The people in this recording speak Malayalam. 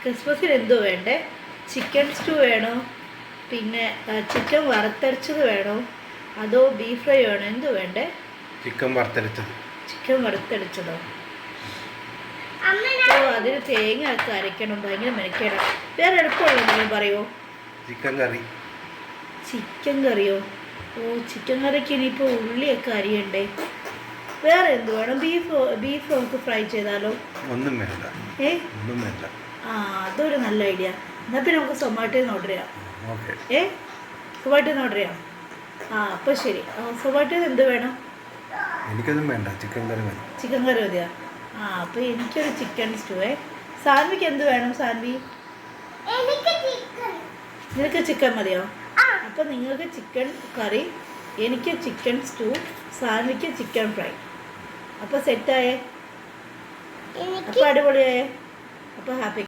ക്രിസ്മസിന് എന്തോ വേണ്ടേ? ചിക്കൻ സ്റ്റൂ വേണോ, പിന്നെ ചിക്കൻ വറുത്തരച്ചത് വേണോ, അതോ ബീഫ് ഫ്രൈ വേണോ? എന്തോ വേണ്ടേ? ചിക്കൻ വറുത്തരച്ചത്. ചിക്കൻ വറുത്തരച്ചതോ? ഓ, അതിന് തേങ്ങ ഒക്കെ അരയ്ക്കണം, ഭയങ്കര മെനക്കേടാ. വേറെ എളുപ്പമുള്ളതെങ്കിലും പറയുമോ? ചിക്കൻ കറി. ചിക്കൻ കറിയോ? ഓ, ചിക്കൻ കറിക്ക് ഇനിയിപ്പോൾ ഉള്ളിയൊക്കെ അരിയണ്ടേ? വേറെ എന്ത് വേണം? ബീഫ് നമുക്ക് ഫ്രൈ ചെയ്താലോ? ഒന്നും വേണ്ട. ഒന്നും വേണ്ട. അതൊരു നല്ല ഐഡിയ. എന്നാൽ പിന്നെ നമുക്ക് സൊമാറ്റോന്ന് ഓർഡർ ചെയ്യാം. ഓക്കെ. സൊമാറ്റോന്ന് ഓർഡർ ചെയ്യാം. അപ്പോൾ ശരി. സൊമാറ്റോന്ന് എന്ത് വേണം? എനിക്കൊന്നും വേണ്ട, ചിക്കൻ കറി മതി. ചിക്കൻ കറി മതിയാ? അപ്പോൾ എനിക്കൊരു ചിക്കൻ സ്റ്റൂവേ. സാൻവിക്ക് എന്ത് വേണം? സാൻവി, നിനക്ക് ചിക്കൻ മതിയോ? അപ്പോൾ നിങ്ങൾക്ക് ചിക്കൻ കറി, എനിക്ക് ചിക്കൻ സ്റ്റൂ, സാൻവിക്ക് ചിക്കൻ ഫ്രൈ. അപ്പോൾ സെറ്റായേ? അപ്പോൾ അടിപൊളിയായേ? അപ്പോൾ ഹാപ്പി.